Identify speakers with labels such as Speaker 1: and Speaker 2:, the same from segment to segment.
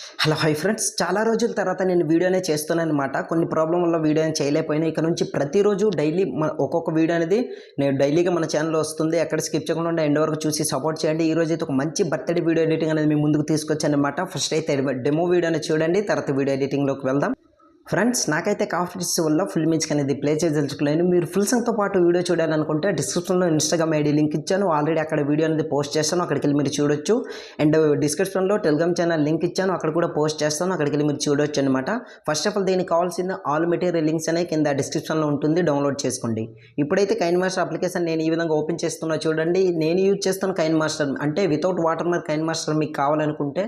Speaker 1: Hello hi friends, చాలా రోజుల తర్వాత నేను వీడియోనే చేస్తున్నాను అనమాట. కొన్ని ప్రాబ్లం వల్ల వీడియో చేయలేకపోయినా ఇక నుంచి ప్రతిరోజు డైలీ ఒక్కొక్క వీడియో అనేది నేను డైలీగా మన ఛానల్లో వస్తుంది. ఎక్కడ స్కిప్ చేయకుండా ఎండ్ వరకు చూసి సపోర్ట్ చేయండి. ఈ రోజు అయితే ఒక మంచి బర్త్డే వీడియో ఎడిటింగ్ అనేది మీ ముందుకు తీసుకొచ్చాను అనమాట. ఫస్ట్ అయితే డెమో వీడియో అనేది చూడండి, తర్వాత వీడియో ఎడిటింగ్లోకి వెళ్దాం. ఫ్రెండ్స్, నాకైతే కాఫీస్ వల్ల ఫుల్ మ్యూజిక్ అనేది ప్లే చేసి తెలుసుకోలేను. మీరు ఫుల్ సాంగ్తో పాటు వీడియో చూడాలనుకుంటే డిస్క్రిప్షన్లో ఇన్స్టాగ్రామ్ ఐడి లింక్ ఇచ్చాను. ఆల్రెడీ అక్కడ వీడియో అనేది పోస్ట్ చేస్తాను, అక్కడికి వెళ్ళి మీరు చూడొచ్చు. అండ్ డిస్క్రిప్షన్లో టెలిగ్రామ్ ఛానల్ లింక్ ఇచ్చాను, అక్కడ కూడా పోస్ట్ చేస్తాను, అక్కడికి వెళ్ళి మీరు చూడొచ్చు అనమాట. ఫస్ట్ ఆఫ్ ఆల్ దీనికి కావాల్సిన ఆల్ మెటీరియల్ లింక్స్ అనేవి కింద డిస్క్రిప్షన్లో ఉంటుంది, డౌన్లోడ్ చేసుకోండి. ఇప్పుడైతే కైన్ మాస్టర్ అప్లికేషన్ నేను ఈ విధంగా ఓపెన్ చేస్తున్నా చూడండి. నేను యూజ్ చేస్తున్న కైన్ మాస్టర్ అంటే without watermark KineMaster మీకు కావాలనుకుంటే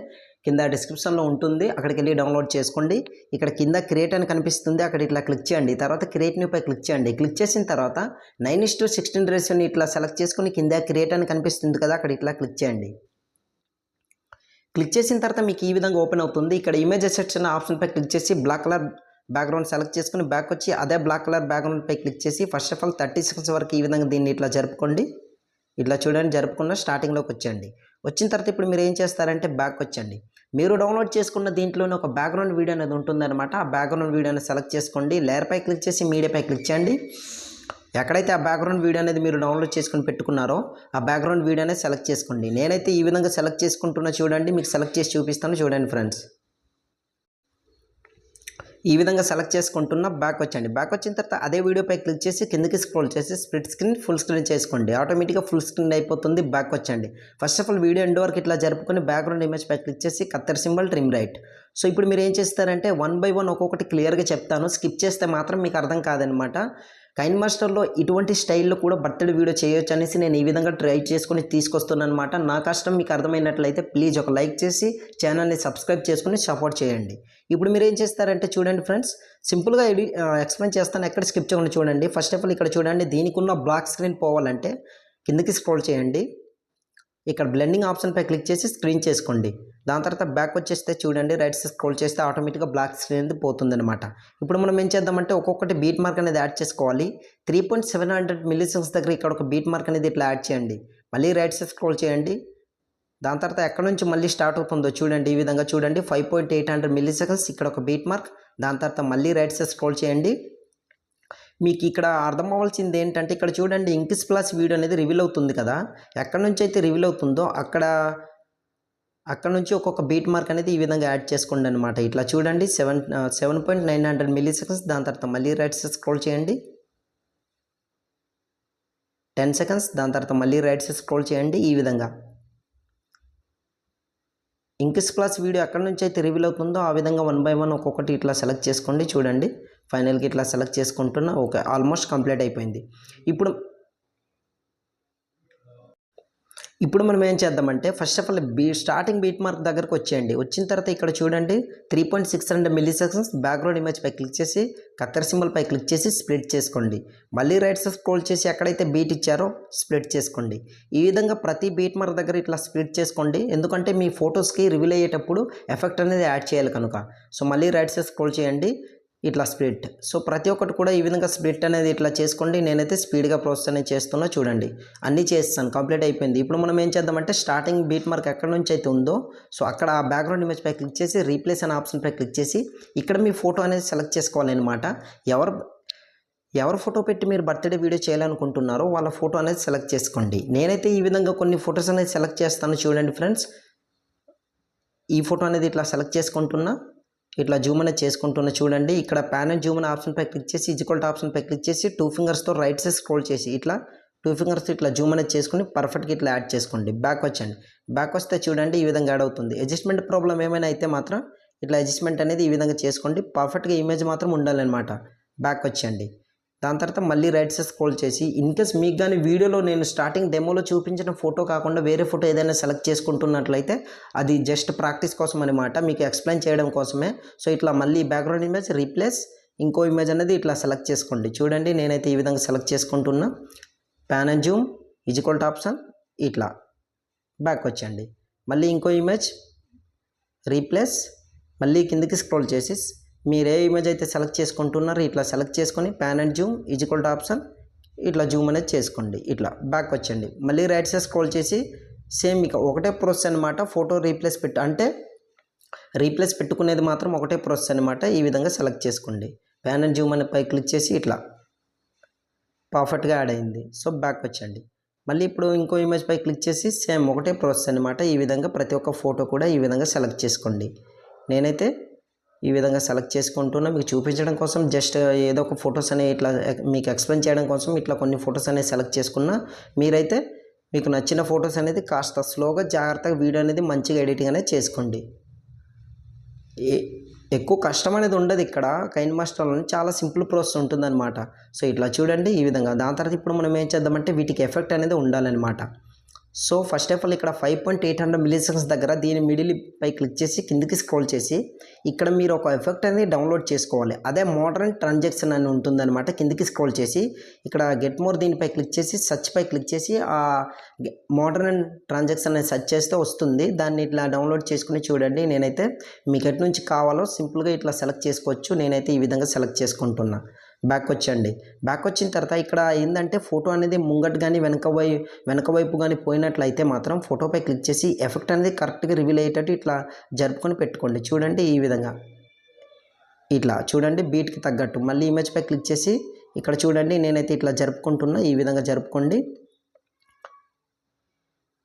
Speaker 1: కింద డిస్క్రిప్షన్లో ఉంటుంది, అక్కడికి వెళ్ళి డౌన్లోడ్ చేసుకోండి. ఇక్కడ కింద క్రియేట్ అని కనిపిస్తుంది, అక్కడ ఇట్లా క్లిక్ చేయండి. తర్వాత క్రియేట్ న్యూ పై క్లిక్ చేయండి. క్లిక్ చేసిన తర్వాత 9:16 రేషియోని ఇట్లా సెలెక్ట్ చేసుకుని కింద క్రియేట్ అని కనిపిస్తుంది కదా, అక్కడ ఇట్లా క్లిక్ చేయండి. క్లిక్ చేసిన తర్వాత మీకు ఈ విధంగా ఓపెన్ అవుతుంది. ఇక్కడ ఇమేజ్ అసెట్స్ అనే ఆప్షన్ పై క్లిక్ చేసి బ్లాక్ కలర్ బ్యాక్గ్రౌండ్ సెలెక్ట్ చేసుకుని బ్యాక్ వచ్చి అదే బ్లాక్ కలర్ బ్యాక్గ్రౌండ్ పై క్లిక్ చేసి ఫస్ట్ ఆఫ్ ఆల్ 30 సెకండ్స్ వరకు ఈ విధంగా దీన్ని ఇట్లా జరుపుకోండి. ఇట్లా చూడండి, జరుపుకున్న స్టార్టింగ్లోకి వచ్చేయండి. వచ్చిన తర్వాత ఇప్పుడు మీరు ఏం చేస్తారంటే బ్యాక్ వచ్చండి. మీరు డౌన్లోడ్ చేసుకున్న దీంట్లోనే ఒక బ్యాక్గ్రౌండ్ వీడియో అనేది ఉంటుందన్నమాట. ఆ బ్యాక్గ్రౌండ్ వీడియోని సెలెక్ట్ చేసుకోండి. లేయర్ పై క్లిక్ చేసి మీడియాపై క్లిక్ చేయండి. ఎక్కడైతే ఆ బ్యాక్గ్రౌండ్ వీడియో అనేది మీరు డౌన్లోడ్ చేసుకుని పెట్టుకున్నారో ఆ బ్యాక్గ్రౌండ్ వీడియో అనేది సెలెక్ట్ చేసుకోండి. నేనైతే ఈ విధంగా సెలెక్ట్ చేసుకుంటున్నా చూడండి, మీకు సెలెక్ట్ చేసి చూపిస్తాను చూడండి ఫ్రెండ్స్. ఈ విధంగా సెలెక్ట్ చేసుకుంటున్న బ్యాక్ వచ్చండి. బ్యాక్ వచ్చిన తర్వాత అదే వీడియోపై క్లిక్ చేసి కిందకి స్క్రోల్ చేసి స్ప్లిట్ స్క్రీన్ ఫుల్ స్క్రీన్ చేసుకోండి. ఆటోమేటిక్గా ఫుల్ స్క్రీన్ అయిపోతుంది. బ్యాక్ వచ్చండి. First of all video end వరకు ఇట్లా జరుపుకొని బ్యాక్గ్రౌండ్ ఇమేజ్ పై క్లిక్ చేసి కత్తెర సింబల్ ట్రిమ్ రైట్. సో ఇప్పుడు మీరు ఏం చేస్తారంటే 1 by 1 ఒక్కొక్కటి క్లియర్గా చెప్తాను, స్కిప్ చేస్తే మాత్రం మీకు అర్థం కాదనమాట. కైన్ మాస్టర్లో ఇటువంటి స్టైల్లో కూడా బర్త్డే వీడియో చేయొచ్చు అనేసి నేను ఈ విధంగా ట్రై చేసుకుని తీసుకొస్తున్నాను అనమాట. నా కష్టం మీకు అర్థమైనట్లయితే ప్లీజ్ ఒక లైక్ చేసి ఛానల్ని సబ్స్క్రైబ్ చేసుకుని సపోర్ట్ చేయండి. ఇప్పుడు మీరు ఏం చేస్తారంటే చూడండి ఫ్రెండ్స్, సింపుల్గా ఎక్స్ప్లెయిన్ చేస్తాను, ఎక్కడ స్కిప్ చేయకుండా చూడండి. ఫస్ట్ ఆఫ్ ఆల్ ఇక్కడ చూడండి, దీనికి ఉన్న బ్లాక్ స్క్రీన్ పోవాలంటే కిందకి స్క్రోల్ చేయండి. ఇక్కడ బ్లెండింగ్ ఆప్షన్ పై క్లిక్ చేసి స్క్రీన్ చేసుకోండి. దాని తర్వాత బ్యాక్ వచ్చేస్తే చూడండి, రైట్ సైడ్ స్క్రోల్ చేస్తే ఆటోమేటిక్గా బ్లాక్ స్క్రీన్ అనేది పోతుందన్నమాట. ఇప్పుడు మనం ఏం చేద్దామంటే ఒక్కొక్కటి బీట్ మార్క్ అనేది యాడ్ చేసుకోవాలి. 3.700 మిల్లీసెకండ్స్ దగ్గర ఇక్కడ ఒక బీట్ మార్క్ అనేది ఇట్లా యాడ్ చేయండి. మళ్ళీ రైట్ సైడ్ స్క్రోల్ చేయండి. దాని తర్వాత ఎక్కడ నుంచి మళ్ళీ స్టార్ట్ అవుతుందో చూడండి, ఈ విధంగా చూడండి. 5.800 మిల్లీసెకండ్స్ ఇక్కడ ఒక బీట్ మార్క్. దాని తర్వాత మళ్ళీ రైట్ సైడ్ స్క్రోల్ చేయండి. మీకు ఇక్కడ అర్థం అవ్వాల్సింది ఏంటంటే ఇక్కడ చూడండి, ఇంక్ స్ప్లాష్ వీడియో అనేది రివీల్ అవుతుంది కదా, ఎక్కడ నుంచి అయితే రివీల్ అవుతుందో అక్కడ నుంచి ఒక్కొక్క బీట్ మార్క్ అనేది ఈ విధంగా యాడ్ చేసుకోండి అనమాట. ఇట్లా చూడండి 7.900 మిల్లీసెకండ్స్. దాని తర్వాత మళ్ళీ రైట్ సైడ్ స్క్రోల్ చేయండి 10 సెకండ్స్. దాని తర్వాత మళ్ళీ రైట్ సైడ్ స్క్రోల్ చేయండి. ఈ విధంగా ఇంక్ స్ప్లాష్ వీడియో ఎక్కడి నుంచి అయితే రివీల్ అవుతుందో ఆ విధంగా 1 by 1 ఒక్కొక్కటి ఇట్లా సెలెక్ట్ చేసుకోండి. చూడండి ఫైనల్కి ఇట్లా సెలెక్ట్ చేసుకుంటున్నా. ఓకే, ఆల్మోస్ట్ కంప్లీట్ అయిపోయింది. ఇప్పుడు మనం ఏం చేద్దామంటే first of all starting beat mark దగ్గరకు వచ్చేయండి. వచ్చిన తర్వాత ఇక్కడ చూడండి 3.600 మిల్లీసెకండ్స్ బ్యాక్గ్రౌండ్ ఇమేజ్ పై క్లిక్ చేసి కత్తెర సింబల్ పై క్లిక్ చేసి స్ప్లిట్ చేసుకోండి. మళ్ళీ రైట్ సైడ్ స్క్రోల్ చేసి ఎక్కడైతే బీట్ ఇచ్చారో స్ప్లిట్ చేసుకోండి. ఈ విధంగా ప్రతి బీట్ మార్క్ దగ్గర ఇట్లా స్ప్లిట్ చేసుకోండి, ఎందుకంటే మీ ఫొటోస్కి రివీల్ అయ్యేటప్పుడు ఎఫెక్ట్ అనేది యాడ్ చేయాలి కనుక. సో మళ్ళీ రైట్ సైడ్ స్క్రోల్ చేయండి, ఇట్లా స్ప్లిట్. సో ప్రతి ఒక్కటి కూడా ఈ విధంగా స్ప్లిట్ అనేది ఇట్లా చేసుకోండి. నేనైతే స్పీడ్గా ప్రాసెస్ అనేది చేస్తున్నా చూడండి. అన్నీ చేస్తాను, కంప్లీట్ అయిపోయింది. ఇప్పుడు మనం ఏం చేద్దామంటే స్టార్టింగ్ బీట్ మార్క్ ఎక్కడ నుంచి అయితే ఉందో సో అక్కడ ఆ బ్యాక్గ్రౌండ్ ఇమేజ్ పై క్లిక్ చేసి రీప్లేస్ అనే ఆప్షన్ పై క్లిక్ చేసి ఇక్కడ మీ ఫోటో అనేది సెలెక్ట్ చేసుకోవాలన్నమాట. ఎవరు ఫోటో పెట్టి మీరు బర్త్డే వీడియో చేయాలనుకుంటున్నారో వాళ్ళ ఫోటో అనేది సెలెక్ట్ చేసుకోండి. నేనైతే ఈ విధంగా కొన్ని ఫొటోస్ అనేది సెలెక్ట్ చేస్తాను చూడండి ఫ్రెండ్స్. ఈ ఫోటో అనేది ఇట్లా సెలెక్ట్ చేసుకుంటున్నా, ఇట్లా జూమ్ అనేది చేసుకుంటున్నా చూడండి. ఇక్కడ ప్యాన్ అండ్ జూమ్ అనే ఆప్షన్ పై క్లిక్ చేసి ఈక్వల్ టు ఆప్షన్ పై క్లిక్ చేసి 2 ఫింగర్స్తో రైట్ సైడ్ స్క్రోల్ చేసి ఇట్లా 2 ఫింగర్స్ ఇట్లా జూమ్ అనేది చేసుకుని పర్ఫెక్ట్గా ఇట్లా యాడ్ చేసుకోండి. బ్యాక్ వచ్చండి. బ్యాక్ వస్తే చూడండి ఈ విధంగా యాడ్ అవుతుంది. అడ్జస్ట్మెంట్ ప్రాబ్లం ఏమైనా అయితే మాత్రం ఇట్లా అడ్జస్ట్మెంట్ అనేది ఈ విధంగా చేసుకోండి. పర్ఫెక్ట్గా ఇమేజ్ మాత్రం ఉండాలన్నమాట. బ్యాక్ వచ్చేయండి. దాని తర్వాత మళ్ళీ రైట్ సైడ్ స్క్రోల్ చేసి ఇన్కేస్ మీకు కానీ వీడియోలో నేను స్టార్టింగ్ డెమోలో చూపించిన ఫోటో కాకుండా వేరే ఫోటో ఏదైనా సెలెక్ట్ చేసుకుంటున్నట్లయితే అది జస్ట్ ప్రాక్టీస్ కోసం అనమాట, మీకు ఎక్స్ప్లెయిన్ చేయడం కోసమే. సో ఇట్లా మళ్ళీ బ్యాక్గ్రౌండ్ ఇమేజ్ రీప్లేస్ ఇంకో ఇమేజ్ అనేది ఇట్లా సెలెక్ట్ చేసుకోండి. చూడండి నేనైతే ఈ విధంగా సెలెక్ట్ చేసుకుంటున్నా. Pan and Zoom equal to option ఇట్లా బ్యాక్ వచ్చండి. మళ్ళీ ఇంకో ఇమేజ్ రీప్లేస్, మళ్ళీ కిందకి స్క్రోల్ చేసి మీరు ఏ ఇమేజ్ అయితే సెలెక్ట్ చేసుకుంటున్నారో ఇట్లా సెలెక్ట్ చేసుకొని pan and Zoom equal to option ఇట్లా జూమ్ అనేది చేసుకోండి. ఇట్లా బ్యాక్ వచ్చండి. మళ్ళీ రైట్ సైడ్ స్క్రోల్ చేసి సేమ్ ఇక ఒకటే ప్రాసెస్ అనమాట. ఫోటో రీప్లేస్ అంటే రీప్లేస్ పెట్టుకునేది మాత్రం ఒకటే ప్రాసెస్ అనమాట. ఈ విధంగా సెలెక్ట్ చేసుకోండి. ప్యాన్ అండ్ జూమ్ అని పై క్లిక్ చేసి ఇట్లా పర్ఫెక్ట్గా యాడ్ అయింది. సో బ్యాక్ వచ్చండి. మళ్ళీ ఇప్పుడు ఇంకో ఇమేజ్ పై క్లిక్ చేసి సేమ్ ఒకటే ప్రాసెస్ అనమాట. ఈ విధంగా ప్రతి ఒక్క ఫోటో కూడా ఈ విధంగా సెలెక్ట్ చేసుకోండి. నేనైతే ఈ విధంగా సెలెక్ట్ చేసుకుంటున్నా మీకు చూపించడం కోసం, జస్ట్ ఏదో ఒక ఫొటోస్ అనేవి ఇట్లా మీకు ఎక్స్ప్లెయిన్ చేయడం కోసం ఇట్లా కొన్ని ఫొటోస్ అనేవి సెలెక్ట్ చేసుకున్నా. మీరైతే మీకు నచ్చిన ఫొటోస్ అనేది కాస్త స్లోగా జాగ్రత్తగా వీడియో అనేది మంచిగా ఎడిటింగ్ అనేది చేసుకోండి. ఎక్కువ కష్టం అనేది ఉండదు ఇక్కడ. కైన్ మాస్టర్లో చాలా సింపుల్ ప్రాసెస్ ఉంటుందన్నమాట. సో ఇట్లా చూడండి ఈ విధంగా. దాని తర్వాత ఇప్పుడు మనం ఏం చేద్దామంటే వీటికి ఎఫెక్ట్ అనేది ఉండాలన్నమాట. సో ఫస్ట్ ఆఫ్ ఆల్ ఇక్కడ 5.800 మిల్లీసెకండ్స్ దగ్గర దీని మిడిల్ పై క్లిక్ చేసి కిందికి స్క్రోల్ చేసి ఇక్కడ మీరు ఒక ఎఫెక్ట్ అనేది డౌన్లోడ్ చేసుకోవాలి. అదే మోడర్న్ ట్రాన్సాక్షన్ అని ఉంటుందన్నమాట. కిందికి స్క్రోల్ చేసి ఇక్కడ గెట్ మోర్ దీనిపై క్లిక్ చేసి సర్చ్ పై క్లిక్ చేసి ఆ మోడర్న్ ట్రాన్సాక్షన్ అనేది సెర్చ్ చేస్తే వస్తుంది. దాన్ని ఇట్లా డౌన్లోడ్ చేసుకుని చూడండి. నేనైతే మీకు ఎటు నుంచి కావాలో సింపుల్గా ఇట్లా సెలెక్ట్ చేసుకోవచ్చు. నేనైతే ఈ విధంగా సెలెక్ట్ చేసుకుంటున్నా. బ్యాక్ వచ్చండి. బ్యాక్ వచ్చిన తర్వాత ఇక్కడ ఏంటంటే ఫోటో అనేది ముంగట్ కానీ వెనక వైపు కానీ పోయినట్లయితే మాత్రం ఫోటోపై క్లిక్ చేసి ఎఫెక్ట్ అనేది కరెక్ట్గా రివీల్ అయ్యేటట్టు ఇట్లా జరుపుకొని పెట్టుకోండి. చూడండి ఈ విధంగా ఇట్లా చూడండి బీట్కి తగ్గట్టు. మళ్ళీ ఇమేజ్ పై క్లిక్ చేసి ఇక్కడ చూడండి నేనైతే ఇట్లా జరుపుకుంటున్నా. ఈ విధంగా జరుపుకోండి.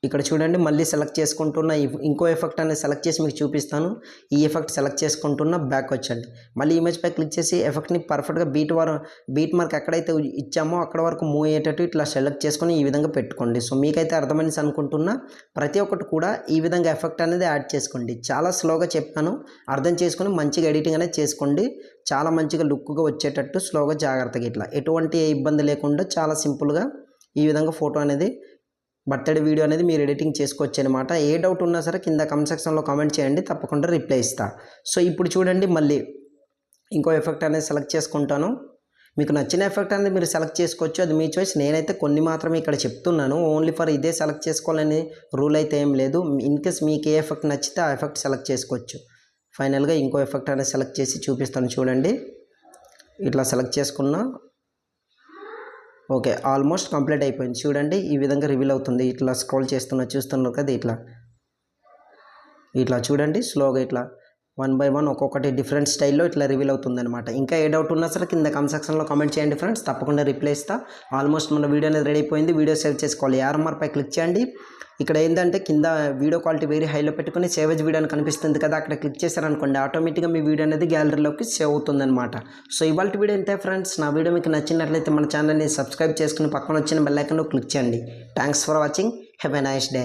Speaker 1: ఇక్కడ చూడండి మళ్ళీ సెలెక్ట్ చేసుకుంటున్న ఇంకో ఎఫెక్ట్ అనేది సెలెక్ట్ చేసి మీకు చూపిస్తాను. ఈ ఎఫెక్ట్ సెలెక్ట్ చేసుకుంటున్న బ్యాక్ వచ్చండి. మళ్ళీ ఇమేజ్ పై క్లిక్ చేసి ఎఫెక్ట్ని పర్ఫెక్ట్గా బీట్ మార్క్ ఎక్కడైతే ఇచ్చామో అక్కడ వరకు మూవ్ అయ్యేటట్టు ఇట్లా సెలెక్ట్ చేసుకొని ఈ విధంగా పెట్టుకోండి. సో మీకైతే అర్థమైంది అనుకుంటున్నా. ప్రతి ఒక్కటి కూడా ఈ విధంగా ఎఫెక్ట్ అనేది యాడ్ చేసుకోండి. చాలా స్లోగా చెప్పాను, అర్థం చేసుకొని మంచిగా ఎడిటింగ్ అనేది చేసుకోండి. చాలా మంచిగా లుక్గా వచ్చేటట్టు స్లోగా జాగ్రత్తగా ఇట్లా ఎటువంటి ఇబ్బంది లేకుండా చాలా సింపుల్గా ఈ విధంగా ఫోటో అనేది బర్త్డే వీడియో అనేది మీరు ఎడిటింగ్ చేసుకోవచ్చు అనమాట. ఏ డౌట్ ఉన్నా సరే కింద కమెంట్ సెక్షన్లో కామెంట్ చేయండి, తప్పకుండా రిప్లై ఇస్తా. సో ఇప్పుడు చూడండి మళ్ళీ ఇంకో ఎఫెక్ట్ అనేది సెలెక్ట్ చేసుకుంటాను. మీకు నచ్చిన ఎఫెక్ట్ అనేది మీరు సెలెక్ట్ చేసుకోవచ్చు, అది మీ చాయిస్. నేనైతే కొన్ని మాత్రమే ఇక్కడ చెప్తున్నాను. ఓన్లీ ఫర్ ఇదే సెలెక్ట్ చేసుకోవాలని రూల్ అయితే ఏం లేదు. ఇన్ కేస్ మీకు ఏ ఎఫెక్ట్ నచ్చితే ఆ ఎఫెక్ట్ సెలెక్ట్ చేసుకోవచ్చు. ఫైనల్గా ఇంకో ఎఫెక్ట్ అనేది సెలెక్ట్ చేసి చూపిస్తాను. చూడండి ఇట్లా సెలెక్ట్ చేసుకున్నా. ఓకే, ఆల్మోస్ట్ కంప్లీట్ అయిపోయింది. చూడండి ఈ విధంగా రివీల్ అవుతుంది. ఇట్లా స్క్రోల్ చూస్తున్నారు కదా, ఇట్లా చూడండి స్లోగా ఇట్లా 1 by 1 ఒక్కొక్కటి డిఫరెంట్ స్టైల్లో ఇట్లా రివీల్ అవుతుంది అనమాట. ఇంకా ఏ డౌట్ ఉన్నా సరే కింద కామెంట్ సెక్షన్లో కామెంట్ చేయండి ఫ్రెండ్స్, తప్పకుండా రిప్లై ఇస్తా. ఆల్మోస్ట్ మన వీడియో అనేది రెడీ అయిపోయింది. వీడియో సేవ్ చేసుకోవాలి. ఆర్ఎంఆర్ పై క్లిక్ చేయండి. ఇక్కడ ఏంటంటే కింద వీడియో క్వాలిటీ వెరీ హైలో పెట్టుకుని సేవేజ్ వీడియో అని కనిపిస్తుంది కదా, అక్కడ క్లిక్ చేశారనుకోండి ఆటోమేటిక్గా మీ వీడియో అనేది గ్యాలరీలోకి సేవ్ అవుతుందన్నమాట. సో ఇవాళ వీడియో ఇంతే ఫ్రెండ్స్. నా వీడియో మీకు నచ్చినట్లయితే మన ఛానల్ని సబ్స్క్రైబ్ చేసుకుని పక్కన వచ్చిన బెల్ ఐకాన్లో క్లిక్ చేయండి. Thanks for watching. Have a nice day.